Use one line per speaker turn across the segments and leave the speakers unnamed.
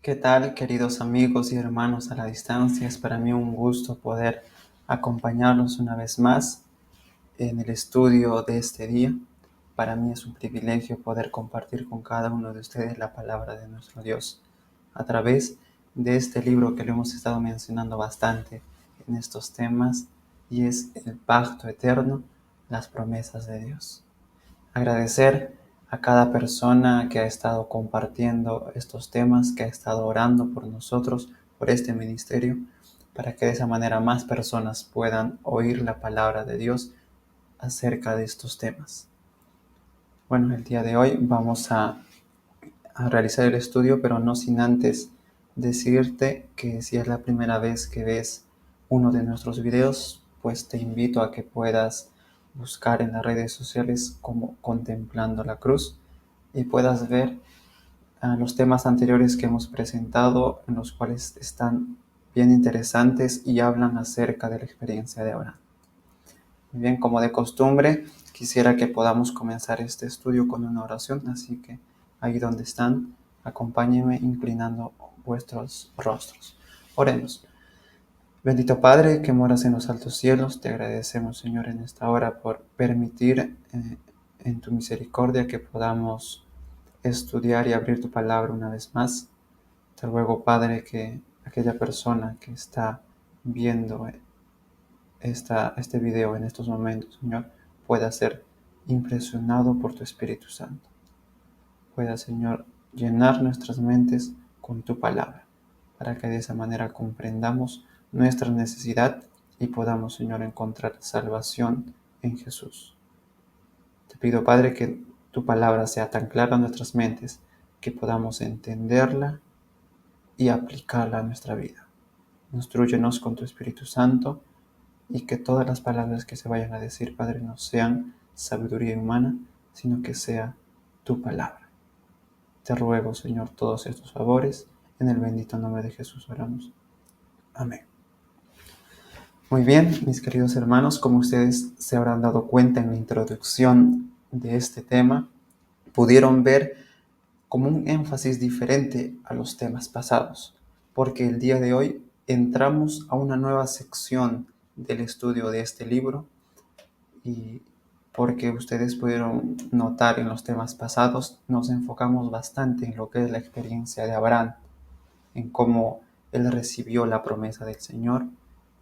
¿Qué tal, queridos amigos y hermanos a la distancia? Es para mí un gusto poder acompañarlos una vez más en el estudio de este día. Para mí es un privilegio poder compartir con cada uno de ustedes la palabra de nuestro Dios a través de este libro que lo hemos estado mencionando bastante en estos temas, y es el pacto eterno, las promesas de Dios. Agradecer a cada persona que ha estado compartiendo estos temas, que ha estado orando por nosotros, por este ministerio, para que de esa manera más personas puedan oír la palabra de Dios acerca de estos temas. Bueno, el día de hoy vamos a realizar el estudio, pero no sin antes decirte que si es la primera vez que ves uno de nuestros videos, pues te invito a que puedas buscar en las redes sociales como Contemplando la Cruz y puedas ver los temas anteriores que hemos presentado, en los cuales están bien interesantes y hablan acerca de la experiencia de Abraham. Muy bien, como de costumbre, quisiera que podamos comenzar este estudio con una oración, así que ahí donde están, acompáñenme inclinando vuestros rostros. Oremos. Bendito Padre, que moras en los altos cielos, te agradecemos, Señor, en esta hora por permitir en tu misericordia que podamos estudiar y abrir tu palabra una vez más. Te ruego, Padre, que aquella persona que está viendo este video en estos momentos, Señor, pueda ser impresionado por tu Espíritu Santo. Pueda, Señor, llenar nuestras mentes con tu palabra, para que de esa manera comprendamos nuestra necesidad y podamos, Señor, encontrar salvación en Jesús. Te pido, Padre, que tu palabra sea tan clara en nuestras mentes que podamos entenderla y aplicarla a nuestra vida. Instrúyenos con tu Espíritu Santo y que todas las palabras que se vayan a decir, Padre, no sean sabiduría humana, sino que sea tu palabra. Te ruego, Señor, todos estos favores. En el bendito nombre de Jesús oramos. Amén. Muy bien, mis queridos hermanos, como ustedes se habrán dado cuenta en la introducción de este tema, pudieron ver como un énfasis diferente a los temas pasados, porque el día de hoy entramos a una nueva sección del estudio de este libro, y porque ustedes pudieron notar en los temas pasados, nos enfocamos bastante en lo que es la experiencia de Abraham, en cómo él recibió la promesa del Señor,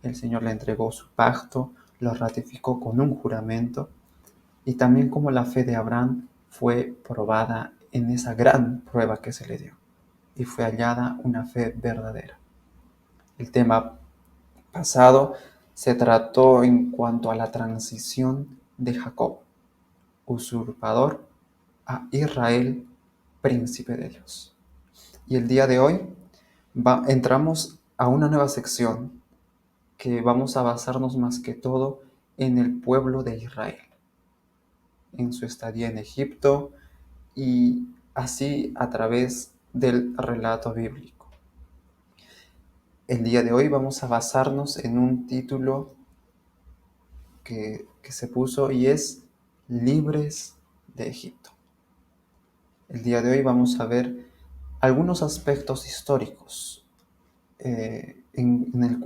el Señor le entregó su pacto, lo ratificó con un juramento, y también cómo la fe de Abraham fue probada en esa gran prueba que se le dio, y fue hallada una fe verdadera. El tema pasado se trató en cuanto a la transición de Jacob, usurpador, a Israel, príncipe de Dios. Y el día de hoy entramos a una nueva sección que vamos a basarnos más que todo en el pueblo de Israel, en su estadía en Egipto y así a través del relato bíblico. El día de hoy vamos a basarnos en un título que se puso, y es Libres de Egipto. El día de hoy vamos a ver algunos aspectos históricos en el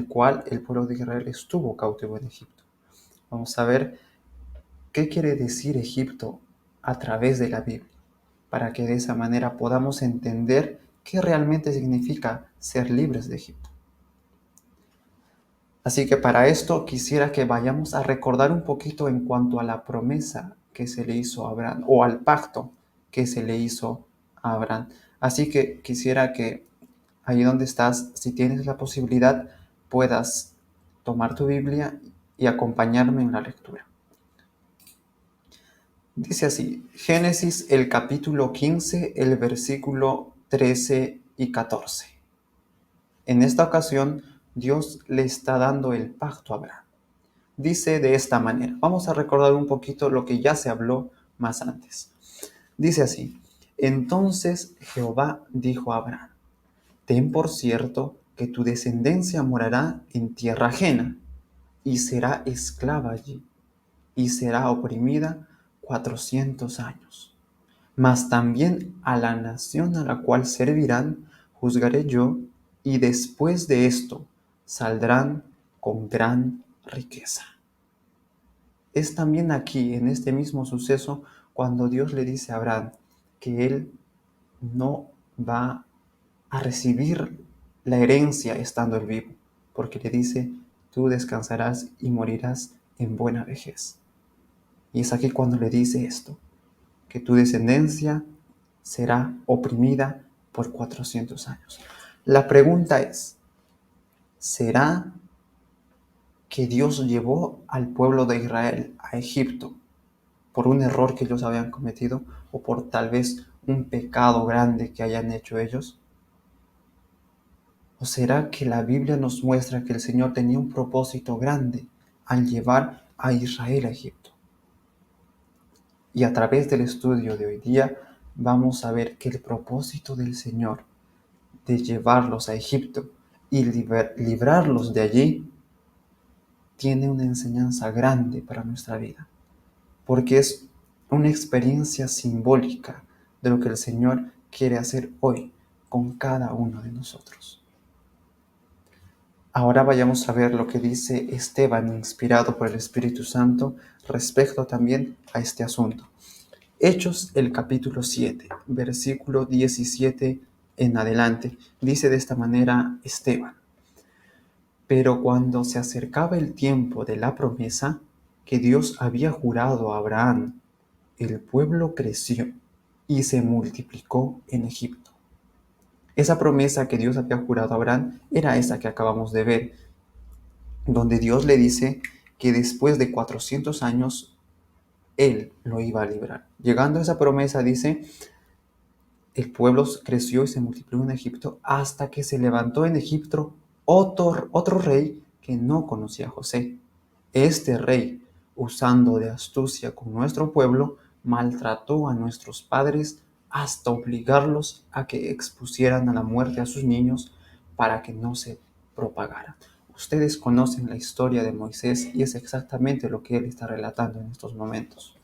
cual el pueblo de Israel estuvo cautivo en Egipto. Vamos a ver qué quiere decir Egipto a través de la Biblia, para que de esa manera podamos entender qué realmente significa ser libres de Egipto. Así que para esto quisiera que vayamos a recordar un poquito en cuanto a la promesa que se le hizo a Abraham, o al pacto que se le hizo a Abraham. Así que quisiera que ahí donde estás, si tienes la posibilidad, puedas tomar tu Biblia y acompañarme en la lectura. Dice así, Génesis el capítulo 15, el versículo 13 y 14. En esta ocasión, Dios le está dando el pacto a Abraham. Dice de esta manera, vamos a recordar un poquito lo que ya se habló más antes. Dice así, entonces Jehová dijo a Abraham, ten por cierto que tu descendencia morará en tierra ajena, y será esclava allí, y será oprimida 400 años. mas también a la nación a la cual servirán juzgaré yo, y después de esto saldrán con gran riqueza. Es también aquí, en este mismo suceso, cuando Dios le dice a Abraham que él no va a recibir la herencia estando él vivo, porque le dice, tú descansarás y morirás en buena vejez. Y es aquí cuando le dice esto, que tu descendencia será oprimida por 400 años. La pregunta es, ¿será que Dios llevó al pueblo de Israel a Egipto por un error que ellos habían cometido o por tal vez un pecado grande que hayan hecho ellos? ¿O será que la Biblia nos muestra que el Señor tenía un propósito grande al llevar a Israel a Egipto? Y a través del estudio de hoy día vamos a ver que el propósito del Señor de llevarlos a Egipto y librarlos de allí tiene una enseñanza grande para nuestra vida, porque es una experiencia simbólica de lo que el Señor quiere hacer hoy con cada uno de nosotros. Ahora vayamos a ver lo que dice Esteban, inspirado por el Espíritu Santo, respecto también a este asunto. Hechos, el capítulo 7, versículo 17 en adelante, dice de esta manera Esteban: pero cuando se acercaba el tiempo de la promesa que Dios había jurado a Abraham, el pueblo creció y se multiplicó en Egipto. Esa promesa que Dios había jurado a Abraham era esa que acabamos de ver, donde Dios le dice que después de 400 años Él lo iba a librar. Llegando a esa promesa, dice, el pueblo creció y se multiplicó en Egipto hasta que se levantó en Egipto otro rey que no conocía a José. Este rey, usando de astucia con nuestro pueblo, maltrató a nuestros padres hasta obligarlos a que expusieran a la muerte a sus niños para que no se propagara. Ustedes conocen la historia de Moisés y es exactamente lo que él está relatando en estos momentos.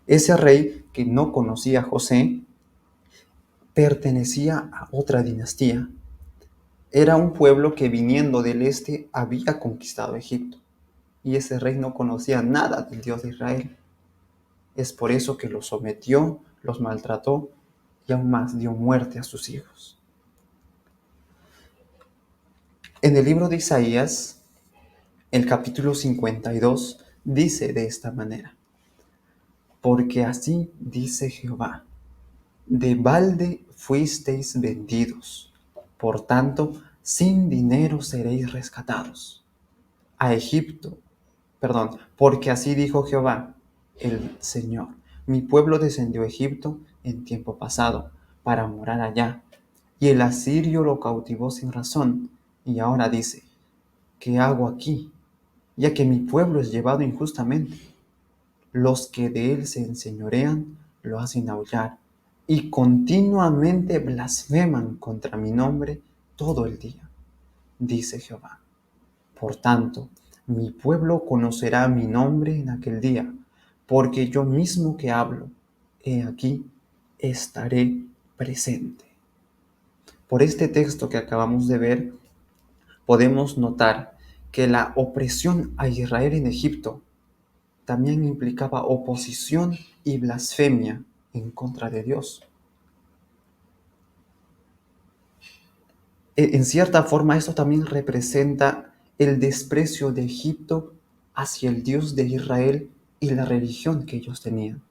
Ese rey que no conocía a José pertenecía a otra dinastía. Era un pueblo que viniendo del este había conquistado Egipto. Y ese rey no conocía nada del Dios de Israel. Es por eso que los sometió, los maltrató y aún más dio muerte a sus hijos. En el libro de Isaías, el capítulo 52, dice de esta manera: porque así dice Jehová, de balde fuisteis vendidos, por tanto, sin dinero seréis rescatados. A Egipto, porque así dijo Jehová, el Señor. Mi pueblo descendió a Egipto en tiempo pasado para morar allá, y el asirio lo cautivó sin razón. Y ahora dice, ¿qué hago aquí? Ya que mi pueblo es llevado injustamente. Los que de él se enseñorean lo hacen aullar y continuamente blasfeman contra mi nombre todo el día, dice Jehová. Por tanto, mi pueblo conocerá mi nombre en aquel día, porque yo mismo que hablo, he aquí, estaré presente. Por este texto que acabamos de ver, podemos notar que la opresión a Israel en Egipto también implicaba oposición y blasfemia en contra de Dios. En cierta forma, esto también representa el desprecio de Egipto hacia el Dios de Israel y la religión que ellos tenían,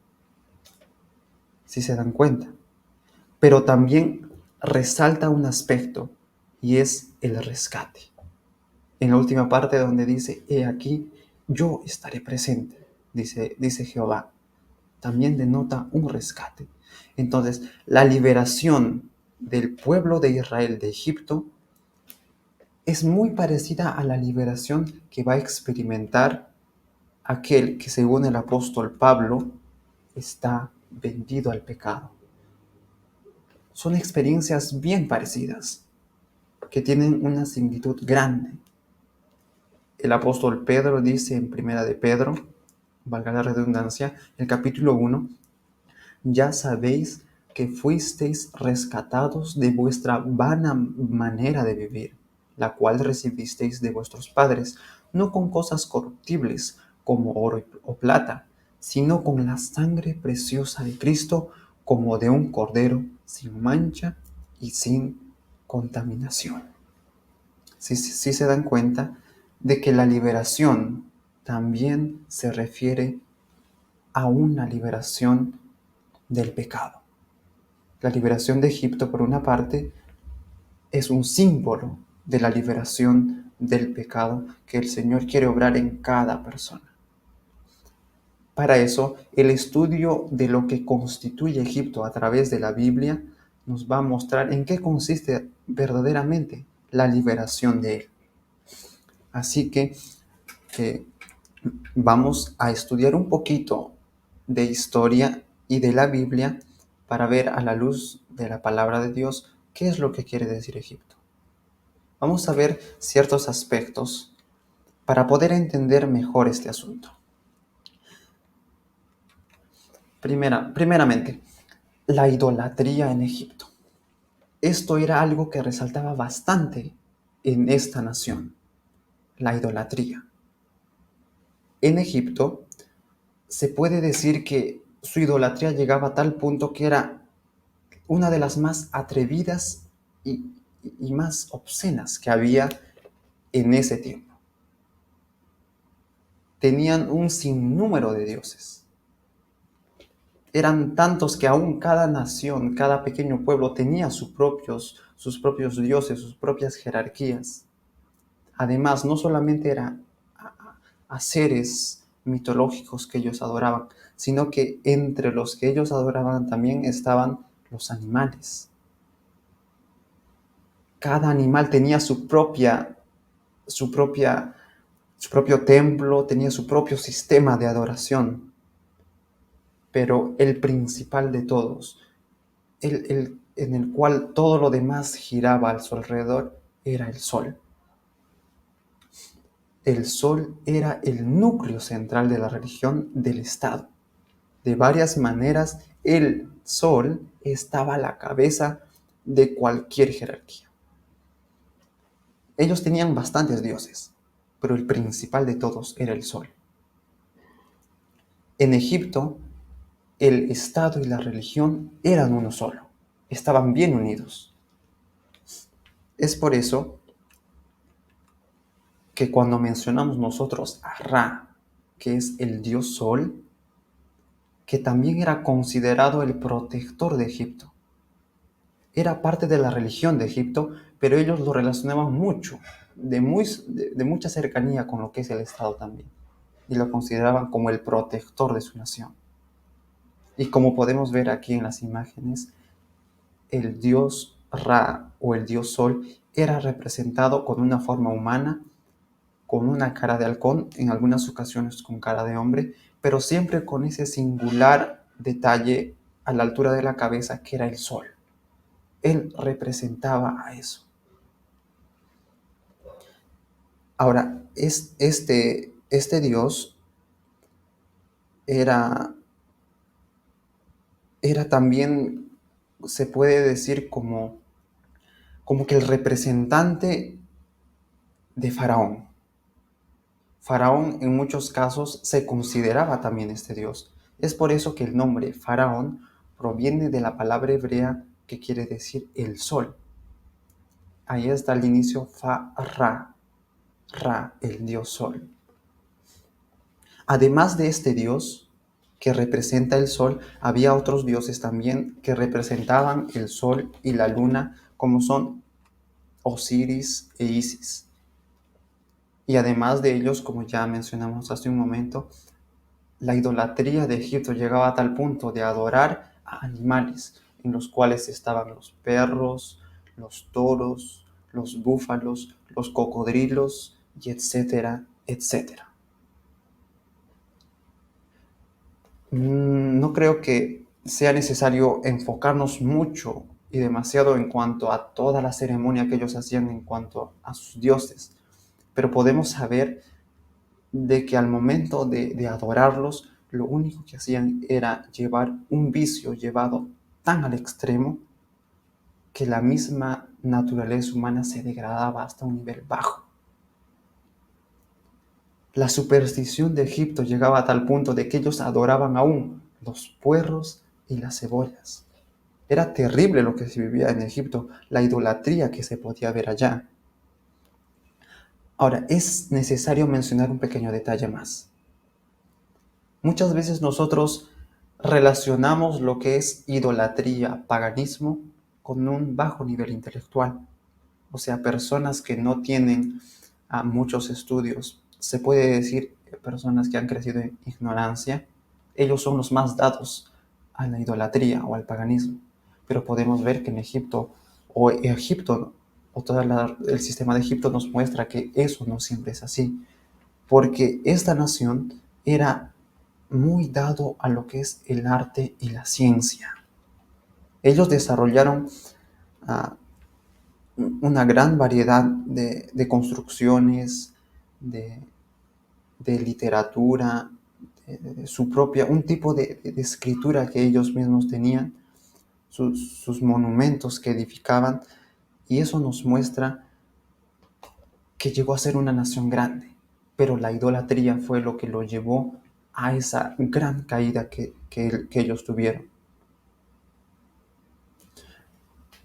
si se dan cuenta. Pero también resalta un aspecto, y es el rescate. En la última parte donde dice, he aquí, yo estaré presente, dice Jehová, también denota un rescate. Entonces, la liberación del pueblo de Israel de Egipto es muy parecida a la liberación que va a experimentar aquel que, según el apóstol Pablo, está vendido al pecado. Son experiencias bien parecidas, que tienen una similitud grande. El apóstol Pedro dice en Primera de Pedro, valga la redundancia, el capítulo 1, Ya sabéis que fuisteis rescatados de vuestra vana manera de vivir, la cual recibisteis de vuestros padres, no con cosas corruptibles como oro o plata, sino con la sangre preciosa de Cristo, como de un cordero sin mancha y sin contaminación. Si se dan cuenta de que la liberación también se refiere a una liberación del pecado. La liberación de Egipto, por una parte, es un símbolo de la liberación del pecado que el Señor quiere obrar en cada persona. Para eso, el estudio de lo que constituye Egipto a través de la Biblia nos va a mostrar en qué consiste verdaderamente la liberación de él. Así que vamos a estudiar un poquito de historia y de la Biblia para ver a la luz de la palabra de Dios qué es lo que quiere decir Egipto. Vamos a ver ciertos aspectos para poder entender mejor este asunto. Primeramente, la idolatría en Egipto. Esto era algo que resaltaba bastante en esta nación, la idolatría. En Egipto se puede decir que su idolatría llegaba a tal punto que era una de las más atrevidas y más obscenas que había en ese tiempo. Tenían un sinnúmero de dioses. Eran tantos que aún cada nación, cada pequeño pueblo tenía sus propios dioses, sus propias jerarquías. Además, no solamente eran a seres mitológicos que ellos adoraban, sino que entre los que ellos adoraban también estaban los animales. Cada animal tenía su propio templo, tenía su propio sistema de adoración. Pero el principal de todos, en el cual todo lo demás giraba a su alrededor, era el sol. El sol era el núcleo central de la religión del Estado. De varias maneras, el sol estaba a la cabeza de cualquier jerarquía. Ellos tenían bastantes dioses, pero el principal de todos era el sol. En Egipto, el Estado y la religión eran uno solo, estaban bien unidos. Es por eso que cuando mencionamos nosotros a Ra, que es el dios sol, que también era considerado el protector de Egipto, era parte de la religión de Egipto, pero ellos lo relacionaban mucho, de mucha cercanía con lo que es el Estado también, y lo consideraban como el protector de su nación. Y como podemos ver aquí en las imágenes, el dios Ra o el dios Sol era representado con una forma humana, con una cara de halcón, en algunas ocasiones con cara de hombre, pero siempre con ese singular detalle a la altura de la cabeza que era el sol. Él representaba a eso. Ahora, este dios era también, se puede decir, como que el representante de Faraón. Faraón en muchos casos se consideraba también este dios. Es por eso que el nombre Faraón proviene de la palabra hebrea que quiere decir el sol. Ahí está el inicio Ra, Ra, el dios sol. Además de este dios que representa el sol, había otros dioses también que representaban el sol y la luna, como son Osiris e Isis. Y además de ellos, como ya mencionamos hace un momento, la idolatría de Egipto llegaba a tal punto de adorar a animales, en los cuales estaban los perros, los toros, los búfalos, los cocodrilos, y etcétera, etcétera. No creo que sea necesario enfocarnos mucho y demasiado en cuanto a toda la ceremonia que ellos hacían en cuanto a sus dioses, pero podemos saber de que al momento de adorarlos, lo único que hacían era llevar un vicio llevado tan al extremo que la misma naturaleza humana se degradaba hasta un nivel bajo. La superstición de Egipto llegaba a tal punto de que ellos adoraban aún los puerros y las cebollas. Era terrible lo que se vivía en Egipto, la idolatría que se podía ver allá. Ahora, es necesario mencionar un pequeño detalle más. Muchas veces nosotros relacionamos lo que es idolatría, paganismo, con un bajo nivel intelectual. O sea, personas que no tienen muchos estudios. Se puede decir personas que han crecido en ignorancia. Ellos son los más dados a la idolatría o al paganismo. Pero podemos ver que en Egipto o todo el sistema de Egipto nos muestra que eso no siempre es así. Porque esta nación era muy dado a lo que es el arte y la ciencia. Ellos desarrollaron uh, una gran variedad de construcciones, de, de literatura, de su propia, un tipo de escritura que ellos mismos tenían, sus monumentos que edificaban, y eso nos muestra que llegó a ser una nación grande, pero la idolatría fue lo que lo llevó a esa gran caída que ellos tuvieron.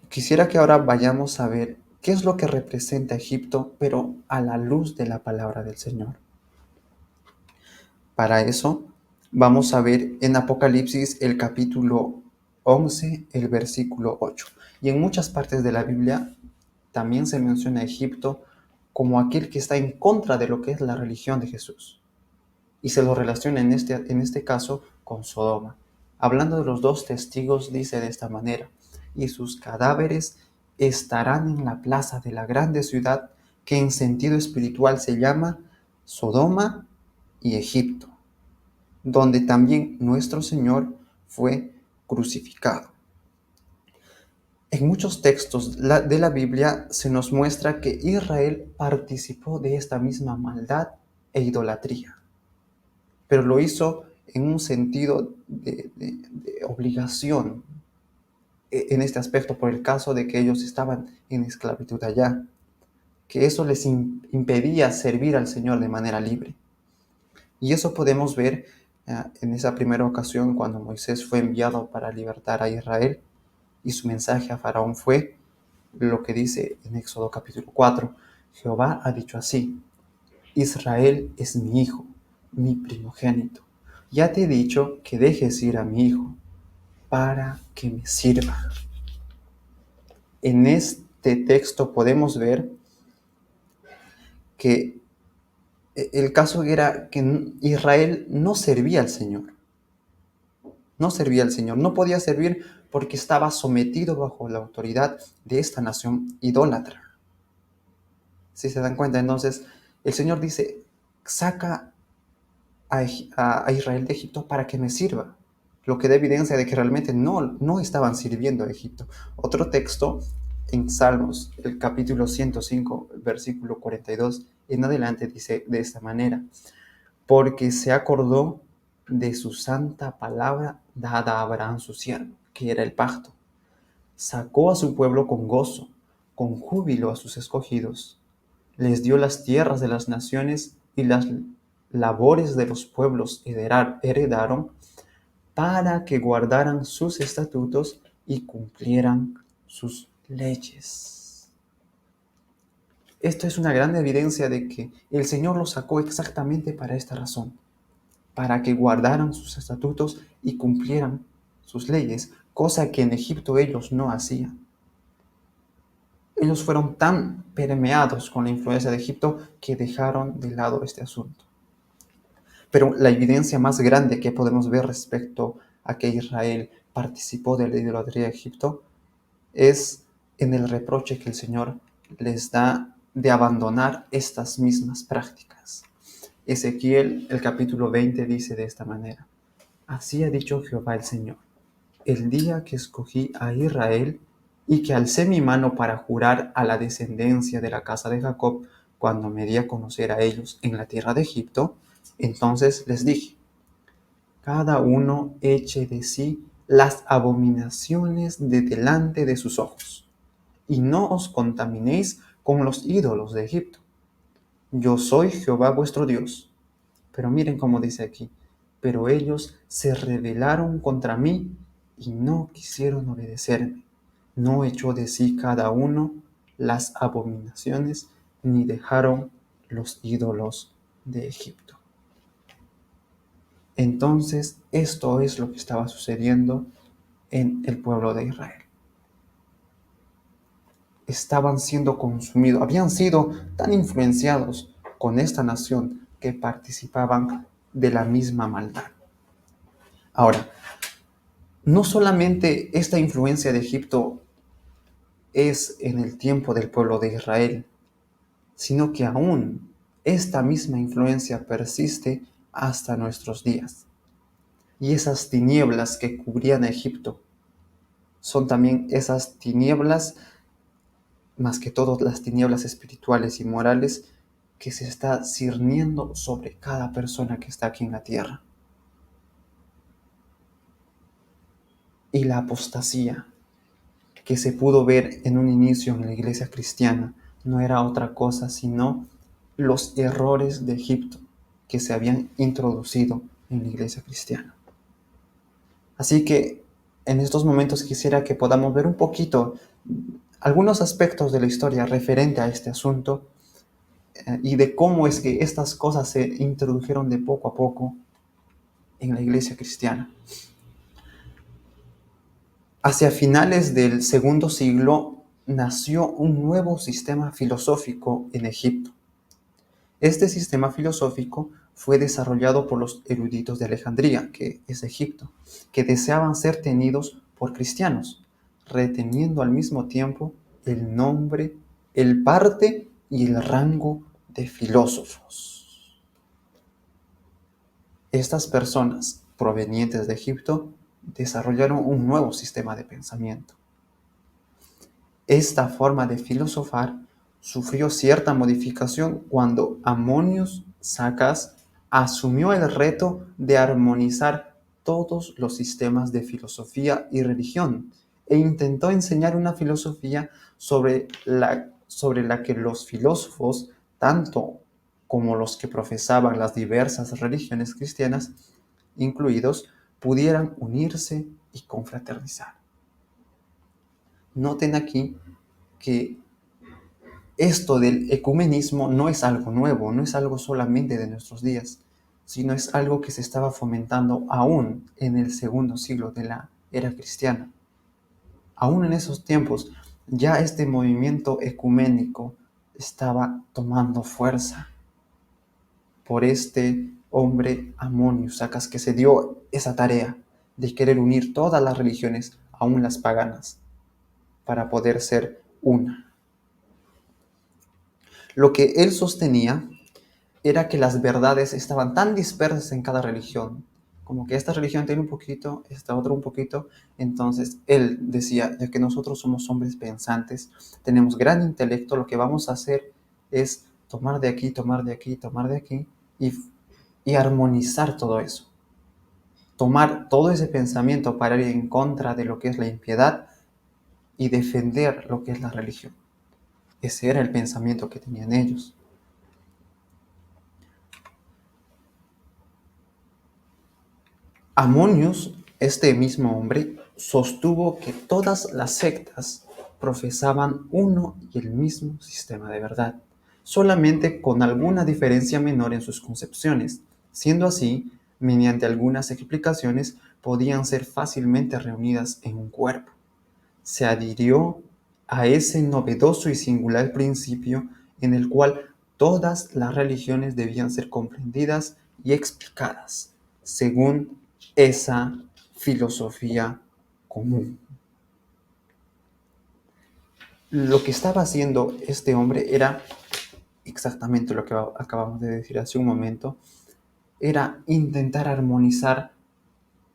Quisiera que ahora vayamos a ver qué es lo que representa Egipto, pero a la luz de la palabra del Señor. Para eso, vamos a ver en Apocalipsis el capítulo 11, el versículo 8. Y en muchas partes de la Biblia también se menciona a Egipto como aquel que está en contra de lo que es la religión de Jesús. Y se lo relaciona en este caso con Sodoma. Hablando de los dos testigos, dice de esta manera: y sus cadáveres estarán en la plaza de la grande ciudad, que en sentido espiritual se llama Sodoma y Egipto, donde también nuestro Señor fue crucificado. En muchos textos de la Biblia se nos muestra que Israel participó de esta misma maldad e idolatría, pero lo hizo en un sentido de obligación en este aspecto, por el caso de que ellos estaban en esclavitud allá, que eso les impedía servir al Señor de manera libre. Y eso podemos ver en esa primera ocasión cuando Moisés fue enviado para libertar a Israel, y su mensaje a Faraón fue lo que dice en Éxodo capítulo 4. Jehová ha dicho así: Israel es mi hijo, mi primogénito. Ya te he dicho que dejes ir a mi hijo para que me sirva. En este texto podemos ver que el caso era que Israel no servía al Señor. No servía al Señor, no podía servir porque estaba sometido bajo la autoridad de esta nación idólatra. Si se dan cuenta, entonces el Señor dice: saca a Israel de Egipto para que me sirva, lo que da evidencia de que realmente no estaban sirviendo a Egipto. Otro texto en Salmos, el capítulo 105, versículo 42 en adelante, dice de esta manera: porque se acordó de su santa palabra dada a Abraham su siervo, que era el pacto. Sacó a su pueblo con gozo, con júbilo a sus escogidos. Les dio las tierras de las naciones y las labores de los pueblos heredaron, para que guardaran sus estatutos y cumplieran sus leyes. Esto es una gran evidencia de que el Señor los sacó exactamente para esta razón, para que guardaran sus estatutos y cumplieran sus leyes, cosa que en Egipto ellos no hacían. Ellos fueron tan permeados con la influencia de Egipto que dejaron de lado este asunto. Pero la evidencia más grande que podemos ver respecto a que Israel participó de la idolatría de Egipto es en el reproche que el Señor les da de abandonar estas mismas prácticas. Ezequiel, el capítulo 20, dice de esta manera: así ha dicho Jehová el Señor: el día que escogí a Israel y que alcé mi mano para jurar a la descendencia de la casa de Jacob, cuando me di a conocer a ellos en la tierra de Egipto, entonces les dije: cada uno eche de sí las abominaciones de delante de sus ojos, y no os contaminéis con los ídolos de Egipto. Yo soy Jehová vuestro Dios. Pero miren cómo dice aquí, pero ellos se rebelaron contra mí y no quisieron obedecerme. No echó de sí cada uno las abominaciones, ni dejaron los ídolos de Egipto. Entonces, esto es lo que estaba sucediendo en el pueblo de Israel. Estaban siendo consumidos, habían sido tan influenciados con esta nación que participaban de la misma maldad. Ahora, no solamente esta influencia de Egipto es en el tiempo del pueblo de Israel, sino que aún esta misma influencia persiste hasta nuestros días. Y esas tinieblas que cubrían a Egipto son también esas tinieblas, más que todo las tinieblas espirituales y morales, que se está ciñendo sobre cada persona que está aquí en la tierra. Y la apostasía que se pudo ver en un inicio en la iglesia cristiana no era otra cosa sino los errores de Egipto que se habían introducido en la iglesia cristiana. Así que en estos momentos quisiera que podamos ver un poquito algunos aspectos de la historia referente a este asunto y de cómo es que estas cosas se introdujeron de poco a poco en la iglesia cristiana. Hacia finales del segundo siglo nació un nuevo sistema filosófico en Egipto. Este sistema filosófico fue desarrollado por los eruditos de Alejandría, que es Egipto, que deseaban ser tenidos por cristianos, reteniendo al mismo tiempo el nombre, el parte y el rango de filósofos. Estas personas provenientes de Egipto desarrollaron un nuevo sistema de pensamiento. Esta forma de filosofar sufrió cierta modificación cuando Ammonius Saccas asumió el reto de armonizar todos los sistemas de filosofía y religión e intentó enseñar una filosofía sobre la que los filósofos, tanto como los que profesaban las diversas religiones cristianas, incluidos, pudieran unirse y confraternizar. Noten aquí que esto del ecumenismo no es algo nuevo, no es algo solamente de nuestros días, sino es algo que se estaba fomentando aún en el segundo siglo de la era cristiana. Aún en esos tiempos, ya este movimiento ecuménico estaba tomando fuerza por este hombre Ammonius Saccas que se dio esa tarea de querer unir todas las religiones, aún las paganas, para poder ser una. Lo que él sostenía era que las verdades estaban tan dispersas en cada religión, como que esta religión tiene un poquito, esta otra un poquito. Entonces él decía, ya que nosotros somos hombres pensantes, tenemos gran intelecto, lo que vamos a hacer es tomar de aquí, tomar de aquí, tomar de aquí y armonizar todo eso. Tomar todo ese pensamiento para ir en contra de lo que es la impiedad y defender lo que es la religión. Ese era el pensamiento que tenían ellos. Ammonius, este mismo hombre, sostuvo que todas las sectas profesaban uno y el mismo sistema de verdad, solamente con alguna diferencia menor en sus concepciones. Siendo así, mediante algunas explicaciones podían ser fácilmente reunidas en un cuerpo. Se adhirió a ese novedoso y singular principio en el cual todas las religiones debían ser comprendidas y explicadas según esa filosofía común. Lo que estaba haciendo este hombre era exactamente lo que acabamos de decir hace un momento, era intentar armonizar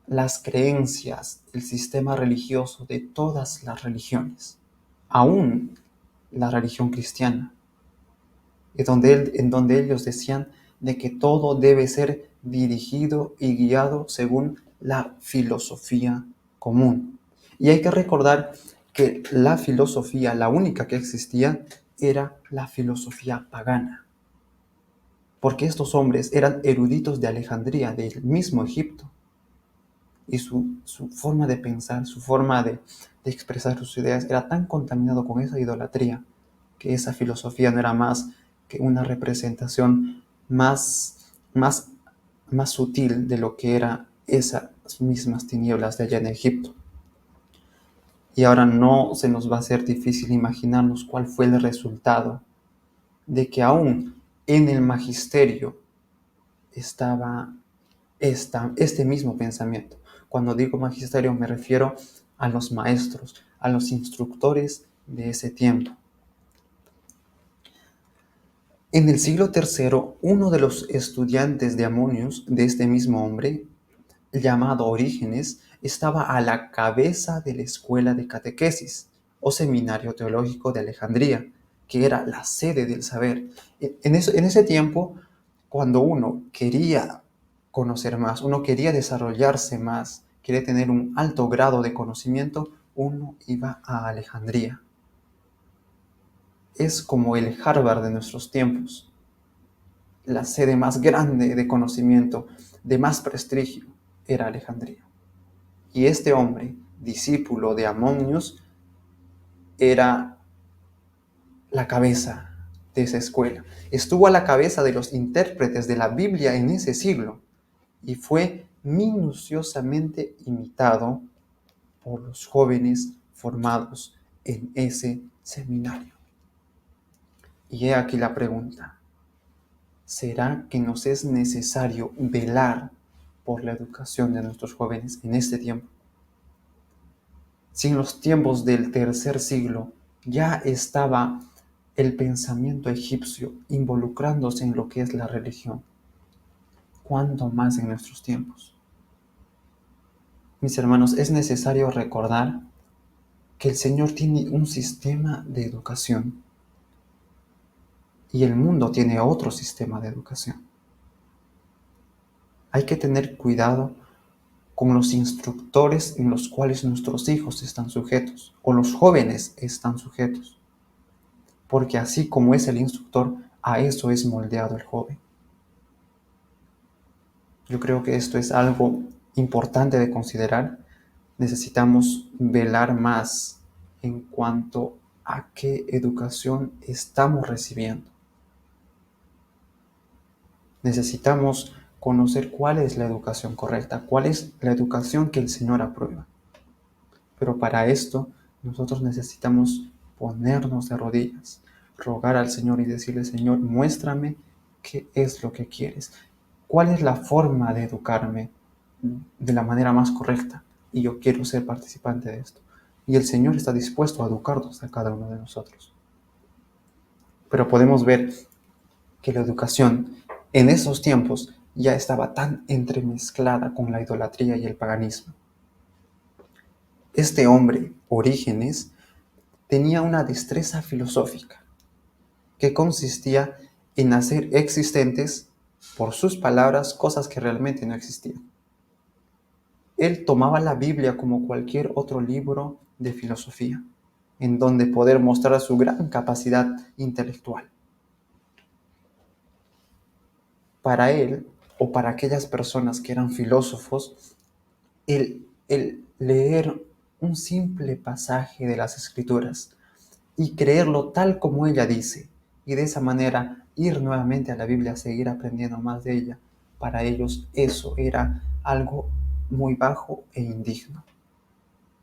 las creencias, el sistema religioso de todas las religiones, aún la religión cristiana, en donde ellos decían de que todo debe ser dirigido y guiado según la filosofía común. Y hay que recordar que la filosofía, la única que existía, era la filosofía pagana, porque estos hombres eran eruditos de Alejandría, del mismo Egipto, y su forma de pensar, su forma de expresar sus ideas era tan contaminado con esa idolatría, que esa filosofía no era más que una representación más sutil de lo que eran esas mismas tinieblas de allá en Egipto. Y ahora no se nos va a hacer difícil imaginarnos cuál fue el resultado de que aún en el magisterio estaba este mismo pensamiento. Cuando digo magisterio me refiero a los maestros, a los instructores de ese tiempo. En el siglo III, uno de los estudiantes de Amonius, de este mismo hombre, llamado Orígenes, estaba a la cabeza de la escuela de catequesis o seminario teológico de Alejandría, que era la sede del saber. En ese tiempo, cuando uno quería conocer más, uno quería desarrollarse más, quería tener un alto grado de conocimiento, uno iba a Alejandría. Es como el Harvard de nuestros tiempos, la sede más grande de conocimiento, de más prestigio, era Alejandría. Y este hombre, discípulo de Amonius, era la cabeza de esa escuela. Estuvo a la cabeza de los intérpretes de la Biblia en ese siglo y fue minuciosamente imitado por los jóvenes formados en ese seminario. Y he aquí la pregunta: ¿será que nos es necesario velar por la educación de nuestros jóvenes en este tiempo? Si en los tiempos del tercer siglo ya estaba el pensamiento egipcio involucrándose en lo que es la religión, ¿cuánto más en nuestros tiempos? Mis hermanos, es necesario recordar que el Señor tiene un sistema de educación y el mundo tiene otro sistema de educación. Hay que tener cuidado con los instructores en los cuales nuestros hijos están sujetos o los jóvenes están sujetos, porque así como es el instructor, a eso es moldeado el joven. Yo creo que esto es algo importante de considerar. Necesitamos velar más en cuanto a qué educación estamos recibiendo. Necesitamos conocer cuál es la educación correcta, cuál es la educación que el Señor aprueba. Pero para esto nosotros necesitamos ponernos de rodillas, rogar al Señor y decirle: Señor, muéstrame qué es lo que quieres, cuál es la forma de educarme de la manera más correcta, y yo quiero ser participante de esto. Y el Señor está dispuesto a educarnos a cada uno de nosotros. Pero podemos ver que la educación en esos tiempos ya estaba tan entremezclada con la idolatría y el paganismo. Este hombre, Orígenes, tenía una destreza filosófica que consistía en hacer existentes, por sus palabras, cosas que realmente no existían. Él tomaba la Biblia como cualquier otro libro de filosofía, en donde poder mostrar su gran capacidad intelectual. Para él, o para aquellas personas que eran filósofos, el leer un simple pasaje de las Escrituras y creerlo tal como ella dice, y de esa manera ir nuevamente a la Biblia a seguir aprendiendo más de ella, para ellos eso era algo muy bajo e indigno,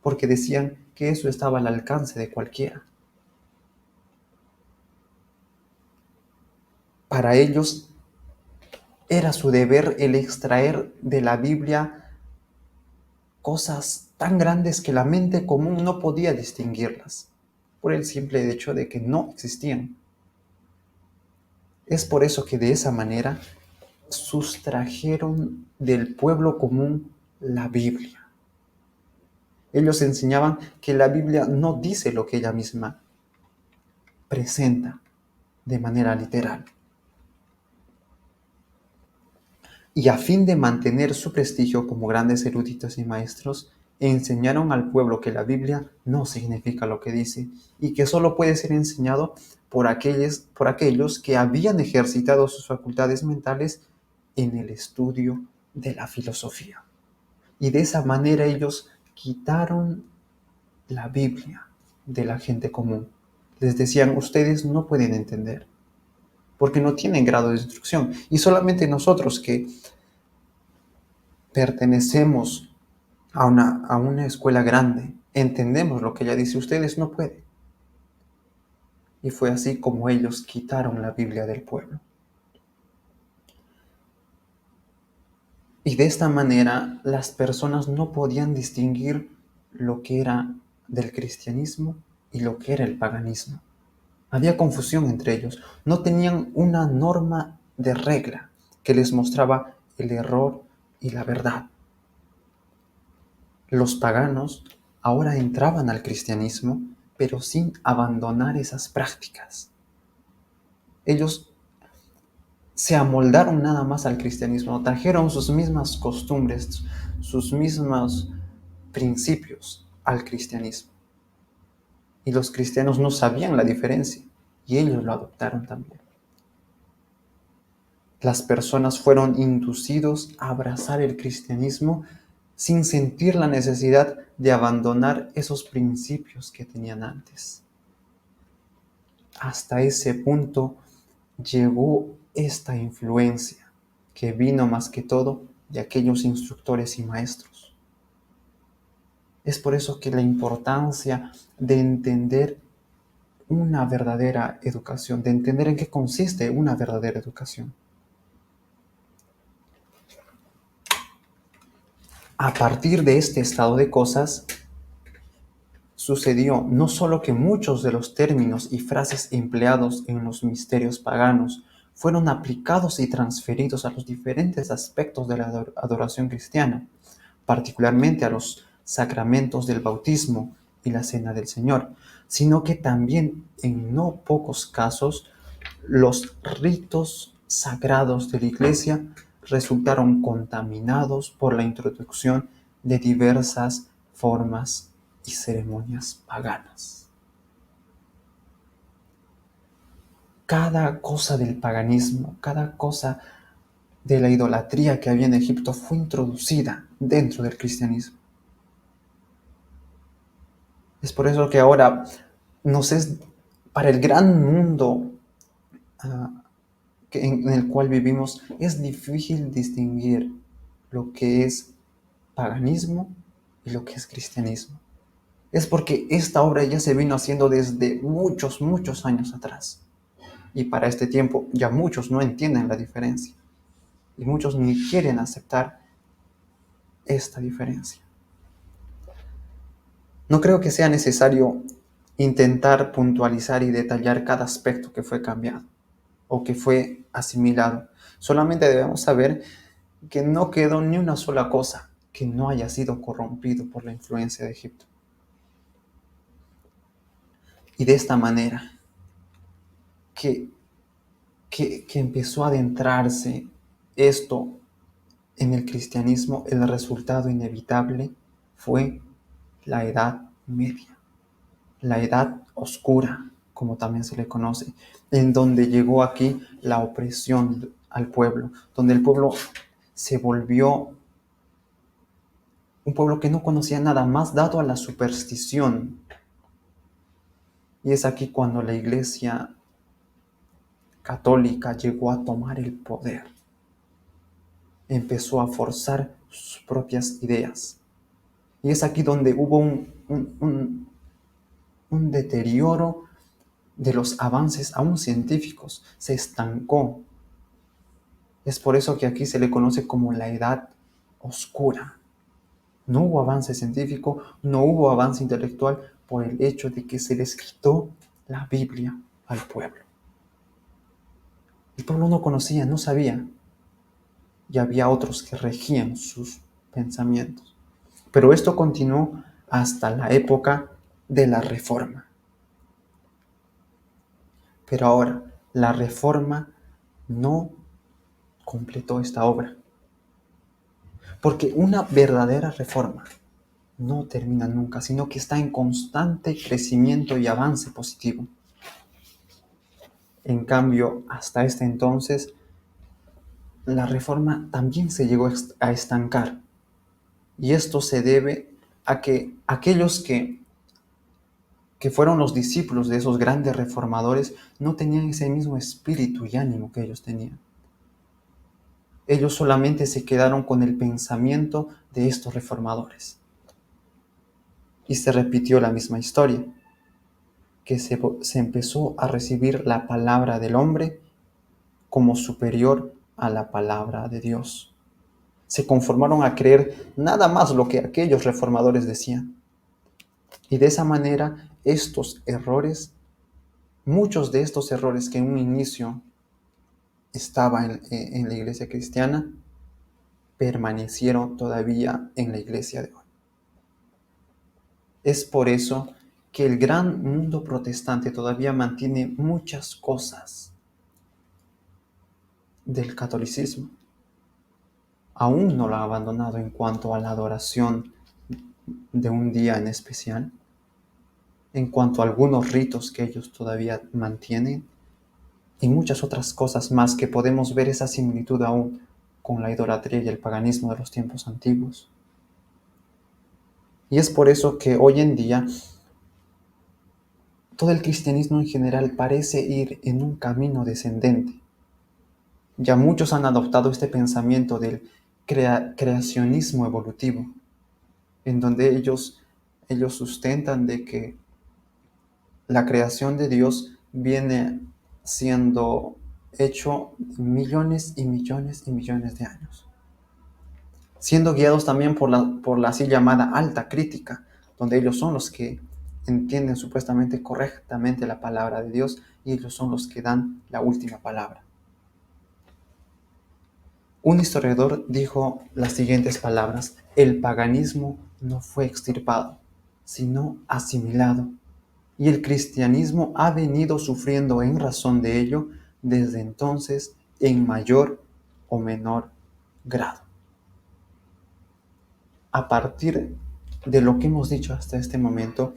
porque decían que eso estaba al alcance de cualquiera. Para ellos era su deber el extraer de la Biblia cosas tan grandes que la mente común no podía distinguirlas, por el simple hecho de que no existían. Es por eso que de esa manera sustrajeron del pueblo común la Biblia. Ellos enseñaban que la Biblia no dice lo que ella misma presenta de manera literal. y a fin de mantener su prestigio como grandes eruditos y maestros, enseñaron al pueblo que la Biblia no significa lo que dice y que solo puede ser enseñado por aquellos que habían ejercitado sus facultades mentales en el estudio de la filosofía. Y de esa manera ellos quitaron la Biblia de la gente común. Les decían, ustedes no pueden entender, porque no tienen grado de instrucción. Y solamente nosotros que pertenecemos a una escuela grande, entendemos lo que ella dice, ustedes no pueden. Y fue así como ellos quitaron la Biblia del pueblo. Y de esta manera las personas no podían distinguir lo que era del cristianismo y lo que era el paganismo. Había confusión entre ellos. No tenían una norma de regla que les mostraba el error y la verdad. Los paganos ahora entraban al cristianismo, pero sin abandonar esas prácticas. Ellos se amoldaron nada más al cristianismo, trajeron sus mismas costumbres, sus mismos principios al cristianismo. Y los cristianos no sabían la diferencia y ellos lo adoptaron también. Las personas fueron inducidos a abrazar el cristianismo sin sentir la necesidad de abandonar esos principios que tenían antes. Hasta ese punto llegó esta influencia que vino más que todo de aquellos instructores y maestros. Es por eso que la importancia de entender una verdadera educación, de entender en qué consiste una verdadera educación. A partir de este estado de cosas, sucedió no solo que muchos de los términos y frases empleados en los misterios paganos fueron aplicados y transferidos a los diferentes aspectos de la adoración cristiana, particularmente a los sacramentos del bautismo y la cena del Señor, sino que también en no pocos casos los ritos sagrados de la Iglesia resultaron contaminados por la introducción de diversas formas y ceremonias paganas. Cada cosa del paganismo, cada cosa de la idolatría que había en Egipto fue introducida dentro del cristianismo. Es por eso que ahora nos es, para el gran mundo en el cual vivimos, es difícil distinguir lo que es paganismo y lo que es cristianismo. Es porque esta obra ya se vino haciendo desde muchos, muchos años atrás. Y para este tiempo ya muchos no entienden la diferencia. Y muchos ni quieren aceptar esta diferencia. No creo que sea necesario intentar puntualizar y detallar cada aspecto que fue cambiado o que fue asimilado. Solamente debemos saber que no quedó ni una sola cosa que no haya sido corrompido por la influencia de Egipto. Y de esta manera, que empezó a adentrarse esto en el cristianismo, el resultado inevitable fue la Edad Media, la Edad Oscura, como también se le conoce, en donde llegó aquí la opresión al pueblo, donde el pueblo se volvió un pueblo que no conocía nada más dado a la superstición. Y es aquí cuando la Iglesia católica llegó a tomar el poder. Empezó a forzar sus propias ideas. Y es aquí donde hubo un deterioro de los avances aún científicos. Se estancó. Es por eso que aquí se le conoce como la Edad Oscura. No hubo avance científico, no hubo avance intelectual por el hecho de que se les quitó la Biblia al pueblo. El pueblo no conocía, no sabía. Y había otros que regían sus pensamientos. Pero esto continuó hasta la época de la Reforma. Pero ahora, la Reforma no completó esta obra. Porque una verdadera reforma no termina nunca, sino que está en constante crecimiento y avance positivo. En cambio, hasta este entonces, la reforma también se llegó a estancar. Y esto se debe a que aquellos que fueron los discípulos de esos grandes reformadores no tenían ese mismo espíritu y ánimo que ellos tenían. Ellos solamente se quedaron con el pensamiento de estos reformadores. Y se repitió la misma historia, que se empezó a recibir la palabra del hombre como superior a la palabra de Dios. Se conformaron a creer nada más lo que aquellos reformadores decían. Y de esa manera, muchos de estos errores que en un inicio estaban en la iglesia cristiana, permanecieron todavía en la iglesia de hoy. Es por eso que el gran mundo protestante todavía mantiene muchas cosas del catolicismo. Aún no lo ha abandonado en cuanto a la adoración de un día en especial, en cuanto a algunos ritos que ellos todavía mantienen, y muchas otras cosas más que podemos ver esa similitud aún con la idolatría y el paganismo de los tiempos antiguos. Y es por eso que hoy en día todo el cristianismo en general parece ir en un camino descendente. Ya muchos han adoptado este pensamiento del creacionismo evolutivo, en donde ellos sustentan de que la creación de Dios viene siendo hecho millones y millones y millones de años, siendo guiados también por la así llamada alta crítica, donde ellos son los que entienden supuestamente correctamente la palabra de Dios y ellos son los que dan la última palabra. Un historiador dijo las siguientes palabras: el paganismo no fue extirpado, sino asimilado, y el cristianismo ha venido sufriendo en razón de ello desde entonces en mayor o menor grado. A partir de lo que hemos dicho hasta este momento,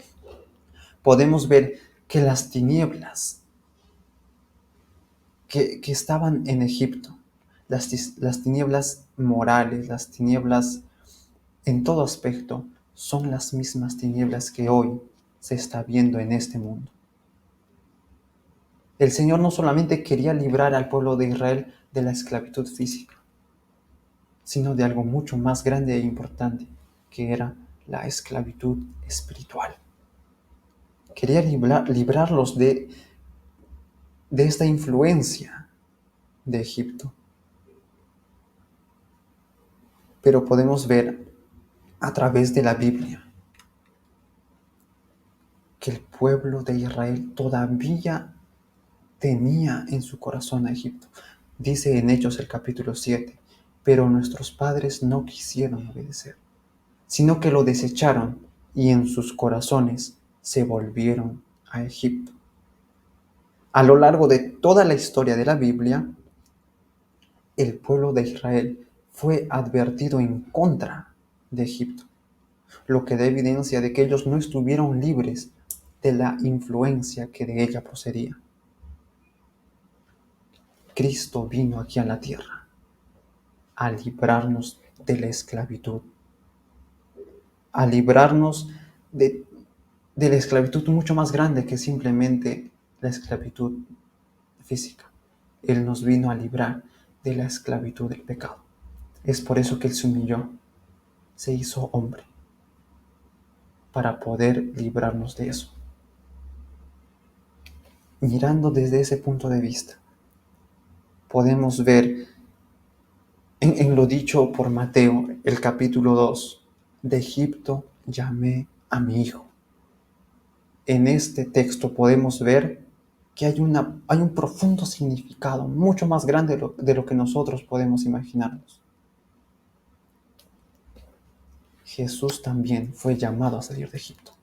podemos ver que las tinieblas que estaban en Egipto, las tinieblas morales, las tinieblas en todo aspecto, son las mismas tinieblas que hoy se está viendo en este mundo. El Señor no solamente quería librar al pueblo de Israel de la esclavitud física, sino de algo mucho más grande e importante, que era la esclavitud espiritual. Quería librarlos de esta influencia de Egipto. Pero podemos ver a través de la Biblia que el pueblo de Israel todavía tenía en su corazón a Egipto. Dice en Hechos el capítulo 7, pero nuestros padres no quisieron obedecer, sino que lo desecharon y en sus corazones se volvieron a Egipto. A lo largo de toda la historia de la Biblia, el pueblo de Israel fue advertido en contra de Egipto, lo que da evidencia de que ellos no estuvieron libres de la influencia que de ella procedía. Cristo vino aquí a la tierra a librarnos de la esclavitud, a librarnos de la esclavitud mucho más grande que simplemente la esclavitud física. Él nos vino a librar de la esclavitud del pecado. Es por eso que Él se humilló, se hizo hombre, para poder librarnos de eso. Mirando desde ese punto de vista, podemos ver en lo dicho por Mateo, el capítulo 2, de Egipto llamé a mi hijo. En este texto podemos ver que hay un profundo significado, mucho más grande de lo que nosotros podemos imaginarnos. Jesús también fue llamado a salir de Egipto.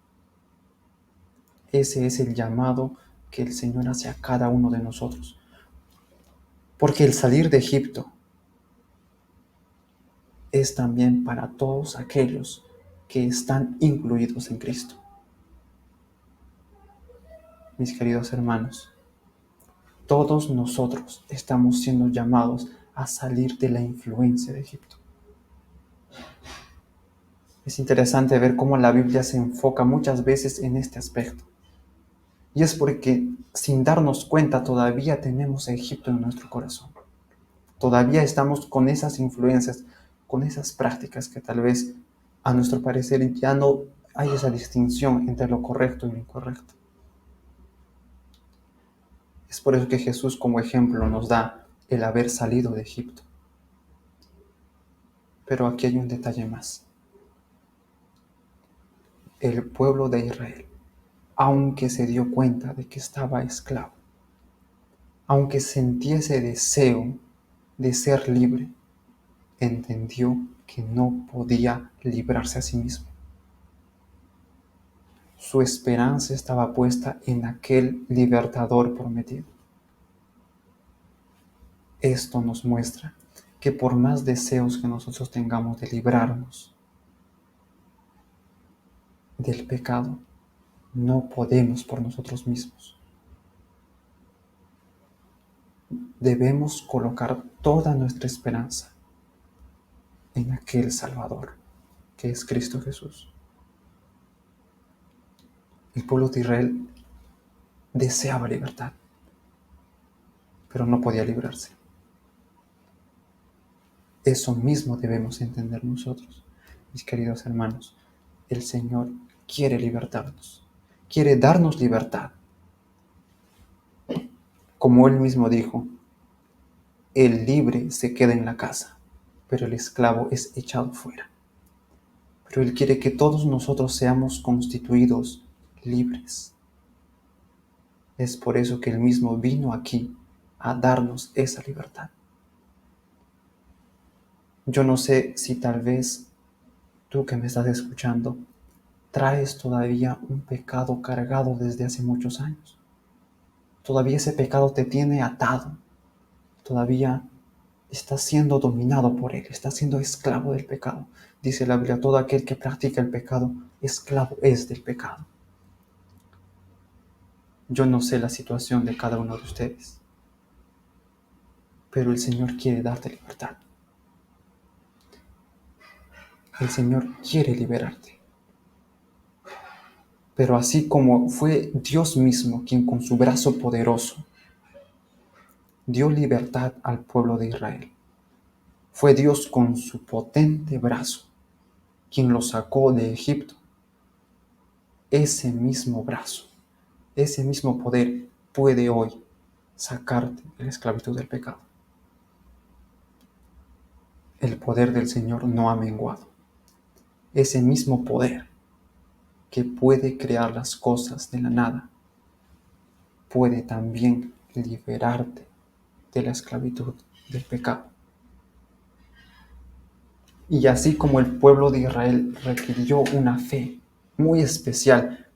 Ese es el llamado que el Señor hace a cada uno de nosotros. Porque el salir de Egipto es también para todos aquellos que están incluidos en Cristo. Mis queridos hermanos, todos nosotros estamos siendo llamados a salir de la influencia de Egipto. Es interesante ver cómo la Biblia se enfoca muchas veces en este aspecto. Y es porque sin darnos cuenta todavía tenemos a Egipto en nuestro corazón. Todavía estamos con esas influencias, con esas prácticas que tal vez a nuestro parecer ya no hay esa distinción entre lo correcto y lo incorrecto. Es por eso que Jesús como ejemplo nos da el haber salido de Egipto. Pero aquí hay un detalle más. El pueblo de Israel, aunque se dio cuenta de que estaba esclavo, aunque sintiese deseo de ser libre, entendió que no podía librarse a sí mismo. Su esperanza estaba puesta en aquel libertador prometido. Esto nos muestra que por más deseos que nosotros tengamos de librarnos del pecado, no podemos por nosotros mismos. Debemos colocar toda nuestra esperanza en aquel Salvador, que es Cristo Jesús. El pueblo de Israel deseaba libertad, pero no podía librarse. Eso mismo debemos entender nosotros, mis queridos hermanos. El Señor quiere libertarnos, quiere darnos libertad. Como Él mismo dijo, el libre se queda en la casa, pero el esclavo es echado fuera. Pero Él quiere que todos nosotros seamos constituidos libres. Es por eso que Él mismo vino aquí a darnos esa libertad. Yo no sé si tal vez tú que me estás escuchando traes todavía un pecado cargado desde hace muchos años. Todavía ese pecado te tiene atado. Todavía estás siendo dominado por él. Estás siendo esclavo del pecado. Dice la Biblia, todo aquel que practica el pecado, esclavo es del pecado. Yo no sé la situación de cada uno de ustedes, pero el Señor quiere darte libertad. El Señor quiere liberarte. Pero así como fue Dios mismo quien con su brazo poderoso dio libertad al pueblo de Israel, fue Dios con su potente brazo quien lo sacó de Egipto. Ese mismo brazo, ese mismo poder puede hoy sacarte de la esclavitud del pecado. El poder del Señor no ha menguado. Ese mismo poder que puede crear las cosas de la nada, puede también liberarte de la esclavitud del pecado. Y así como el pueblo de Israel requirió una fe muy especial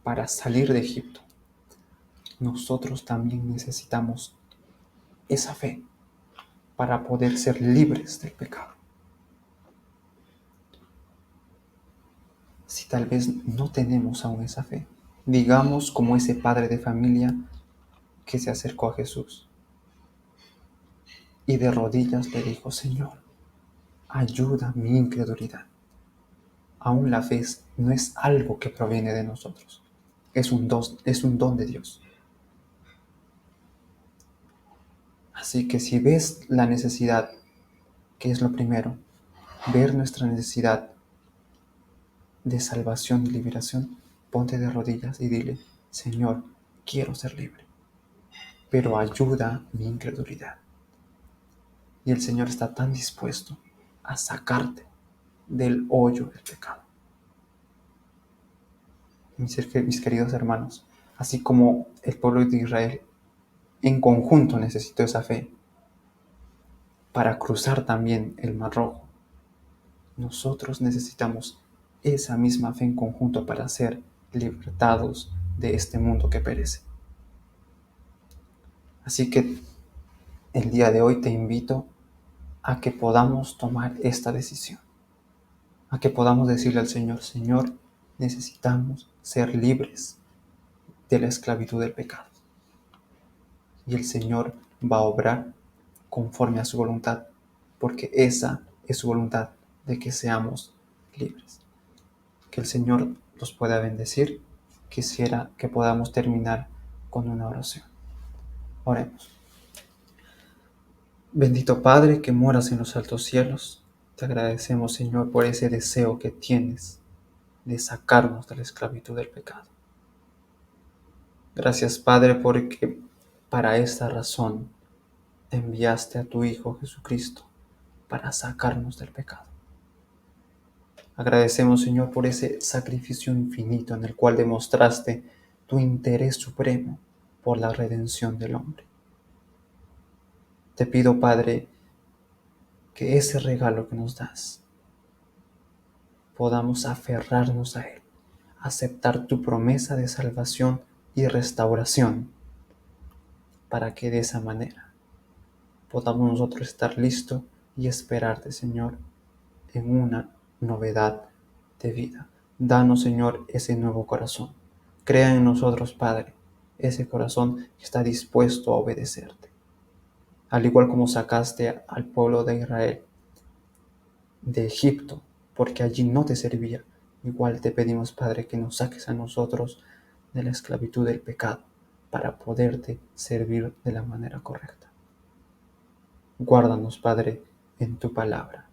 para salir de Egipto, nosotros también necesitamos esa fe para poder ser libres del pecado. Si tal vez no tenemos aún esa fe, digamos como ese padre de familia que se acercó a Jesús y de rodillas le dijo, Señor, ayuda mi incredulidad. Aún la fe no es algo que proviene de nosotros, es un don de Dios. Así que si ves la necesidad, que es lo primero, ver nuestra necesidad de salvación y liberación, ponte de rodillas y dile, Señor, quiero ser libre, pero ayuda mi incredulidad. Y el Señor está tan dispuesto a sacarte del hoyo del pecado. Mis queridos hermanos, así como el pueblo de Israel en conjunto necesitó esa fe para cruzar también el Mar Rojo, nosotros necesitamos esa misma fe en conjunto para ser libertados de este mundo que perece. Así que el día de hoy te invito a que podamos tomar esta decisión, a que podamos decirle al Señor: Señor, necesitamos ser libres de la esclavitud del pecado. Y el Señor va a obrar conforme a su voluntad, porque esa es su voluntad, de que seamos libres. Que el Señor los pueda bendecir. Quisiera que podamos terminar con una oración. Oremos. Bendito Padre que moras en los altos cielos, te agradecemos, Señor, por ese deseo que tienes de sacarnos de la esclavitud del pecado. Gracias, Padre, porque para esta razón enviaste a tu Hijo Jesucristo, para sacarnos del pecado. Agradecemos, Señor, por ese sacrificio infinito en el cual demostraste tu interés supremo por la redención del hombre. Te pido, Padre, que ese regalo que nos das podamos aferrarnos a él, aceptar tu promesa de salvación y restauración, para que de esa manera podamos nosotros estar listos y esperarte, Señor, en una novedad de vida. Danos, Señor, ese nuevo corazón. Crea en nosotros, Padre, ese corazón que está dispuesto a obedecerte. Al igual como sacaste al pueblo de Israel de Egipto, porque allí no te servía, igual te pedimos, Padre, que nos saques a nosotros de la esclavitud del pecado, para poderte servir de la manera correcta. Guárdanos, Padre, en tu palabra.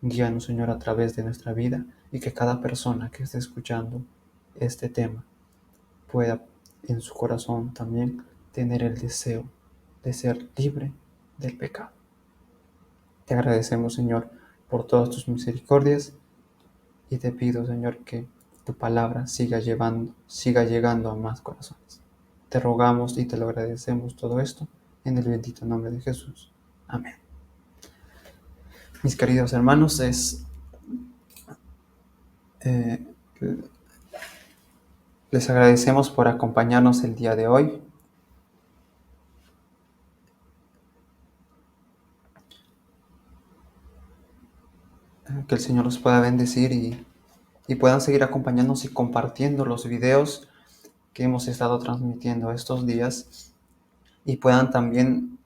Guíanos, Señor, a través de nuestra vida, y que cada persona que esté escuchando este tema pueda en su corazón también tener el deseo de ser libre del pecado. Te agradecemos, Señor, por todas tus misericordias, y te pido, Señor, que tu palabra siga llegando a más corazones. Te rogamos y te lo agradecemos todo esto en el bendito nombre de Jesús. Amén. Mis queridos hermanos, eh, les agradecemos por acompañarnos el día de hoy. Que el Señor los pueda bendecir, y puedan seguir acompañándonos y compartiendo los videos que hemos estado transmitiendo estos días, y puedan también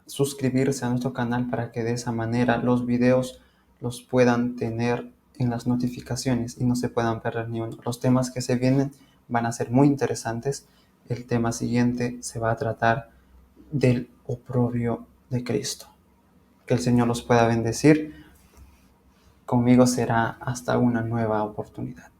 suscribirse a nuestro canal, para que de esa manera los videos los puedan tener en las notificaciones y no se puedan perder ni uno. Los temas que se vienen van a ser muy interesantes. El tema siguiente se va a tratar del oprobio de Cristo. Que el Señor los pueda bendecir. Conmigo será hasta una nueva oportunidad.